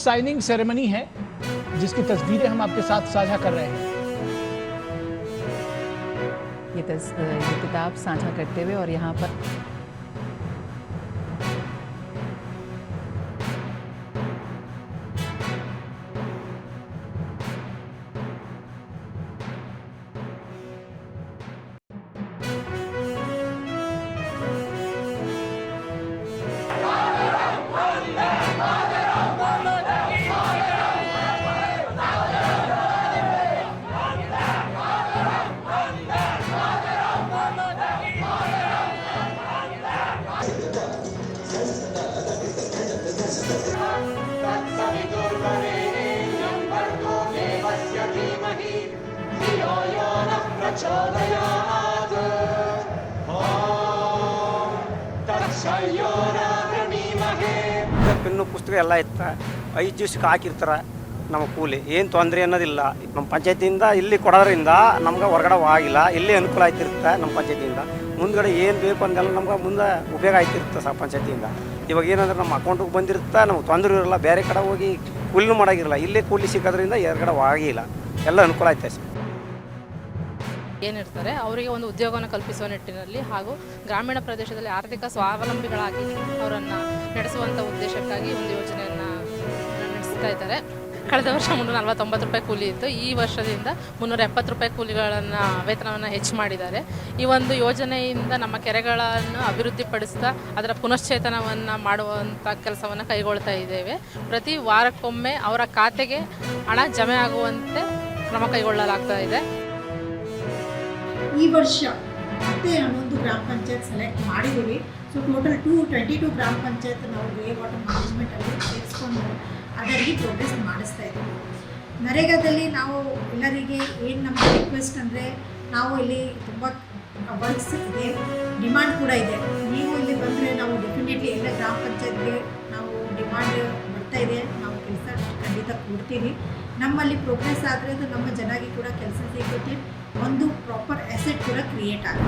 Signing ceremony है जिसकी तस्वीरें हम आपके साथ साझा कर रहे हैं। ये किताब साझा करते हुए और यहाँ पर ಪೆನ್ನು ಪುಸ್ತಕ ಎಲ್ಲ ಇತ್ತ 5 ದಿವಸಕ್ಕೆ ಹಾಕಿರ್ತಾರೆ. ನಮ್ಮ ಕೂಲಿ ಏನು ತೊಂದರೆ ಅನ್ನೋದಿಲ್ಲ. ನಮ್ಮ ಪಂಚಾಯತಿಯಿಂದ ಇಲ್ಲಿ ಕೊಡೋದ್ರಿಂದ ನಮ್ಗೆ ಹೊರಗಡೆ ಆಗಿಲ್ಲ, ಇಲ್ಲಿ ಅನುಕೂಲ ಆಯ್ತಿರುತ್ತೆ. ನಮ್ಮ ಪಂಚಾಯತಿಯಿಂದ ಮುಂದ್ಗಡೆ ಏನು ಬೇಕು ಅಂದೆಲ್ಲ ನಮ್ಗೆ ಮುಂದೆ ಉಪಯೋಗ ಆಯ್ತಿರುತ್ತೆ ಸರ್ ಪಂಚಾಯತಿಯಿಂದ. ಇವಾಗ ಏನಂದ್ರೆ ನಮ್ಮ ಅಕೌಂಟಿಗೆ ಬಂದಿರುತ್ತೆ, ನಮ್ಗೆ ತೊಂದರೆ ಇರೋಲ್ಲ. ಬೇರೆ ಕಡೆ ಹೋಗಿ ಕೂಲಿನೂ ಮಾಡೋಂಗಿರಲ್ಲ, ಇಲ್ಲೇ ಕೂಲಿ ಸಿಗೋದ್ರಿಂದ ಹೊರಗಡೆ ಆಗಿಲ್ಲ, ಎಲ್ಲ ಅನುಕೂಲ ಆಯ್ತು ಸರ್. ಏನಿರ್ತಾರೆ ಅವರಿಗೆ ಒಂದು ಉದ್ಯೋಗವನ್ನು ಕಲ್ಪಿಸುವ ನಿಟ್ಟಿನಲ್ಲಿ ಹಾಗೂ ಗ್ರಾಮೀಣ ಪ್ರದೇಶದಲ್ಲಿ ಆರ್ಥಿಕ ಸ್ವಾವಲಂಬಿಗಳಾಗಿ ಅವರನ್ನು ನಡೆಸುವಂಥ ಉದ್ದೇಶಕ್ಕಾಗಿ ಒಂದು ಯೋಜನೆಯನ್ನು ನಡೆಸ್ತಾ ಇದ್ದಾರೆ. ಕಳೆದ ವರ್ಷ 349 ರೂಪಾಯಿ ಕೂಲಿ ಇತ್ತು. ಈ ವರ್ಷದಿಂದ 370 ರೂಪಾಯಿ ಕೂಲಿಗಳನ್ನು ವೇತನವನ್ನು ಹೆಚ್ಚು ಮಾಡಿದ್ದಾರೆ. ಈ ಒಂದು ಯೋಜನೆಯಿಂದ ನಮ್ಮ ಕೆರೆಗಳನ್ನು ಅಭಿವೃದ್ಧಿಪಡಿಸ್ತಾ ಅದರ ಪುನಶ್ಚೇತನವನ್ನು ಮಾಡುವಂಥ ಕೆಲಸವನ್ನು ಕೈಗೊಳ್ತಾ ಇದ್ದೇವೆ. ಪ್ರತಿ ವಾರಕ್ಕೊಮ್ಮೆ ಅವರ ಖಾತೆಗೆ ಹಣ ಜಮೆ ಆಗುವಂತೆ ಕ್ರಮ ಕೈಗೊಳ್ಳಲಾಗ್ತಾ ಇದೆ. ಈ ವರ್ಷ ಮತ್ತೆ 11 ಗ್ರಾಮ ಪಂಚಾಯತ್ ಸೆಲೆಕ್ಟ್ ಮಾಡಿದ್ದೀವಿ. ಸೊ ಟೋಟಲ್ 22 ಗ್ರಾಮ ಪಂಚಾಯತ್ ನಾವು ಗ್ರೇ ವಾಟರ್ ಮ್ಯಾನೇಜ್ಮೆಂಟಲ್ಲಿ ಸೇರಿಸ್ಕೊಂಡು ಅದರಲ್ಲಿ ಪ್ರೋಗ್ರೆಸ್ ಮಾಡಿಸ್ತಾ ಇದ್ದೀವಿ. ನರೇಗಾದಲ್ಲಿ ನಾವು ಎಲ್ಲರಿಗೆ ಏನು ನಮ್ಮ ರಿಕ್ವೆಸ್ಟ್ ಅಂದರೆ, ನಾವು ಇಲ್ಲಿ ತುಂಬ ವರ್ಕ್ಸ್ ಇದೆ, ಡಿಮಾಂಡ್ ಕೂಡ ಇದೆ. ನೀವು ಇಲ್ಲಿ ಬಂದರೆ ನಾವು ಡೆಫಿನೆಟ್ಲಿ ಎಲ್ಲ ಗ್ರಾಮ ಪಂಚಾಯತ್ಗೆ ನಾವು ಡಿಮಾಂಡ್ ಬರ್ತಾ ಇದೆ, ನಾವು ಕೆಲಸ ಖಂಡಿತ ಕೊಡ್ತೀವಿ. ನಮ್ಮಲ್ಲಿ ಪ್ರೋಗ್ರೆಸ್ ಆದರೆ ಅದು ನಮ್ಮ ಜನರಿಗೆ ಕೂಡ ಕೆಲಸ ಸಿಗುತ್ತೆ, ಒಂದು ಪ್ರಾಪರ್ ಅಸೆಟ್ ಕೂಡ ಕ್ರಿಯೇಟ್ ಆಗುತ್ತೆ.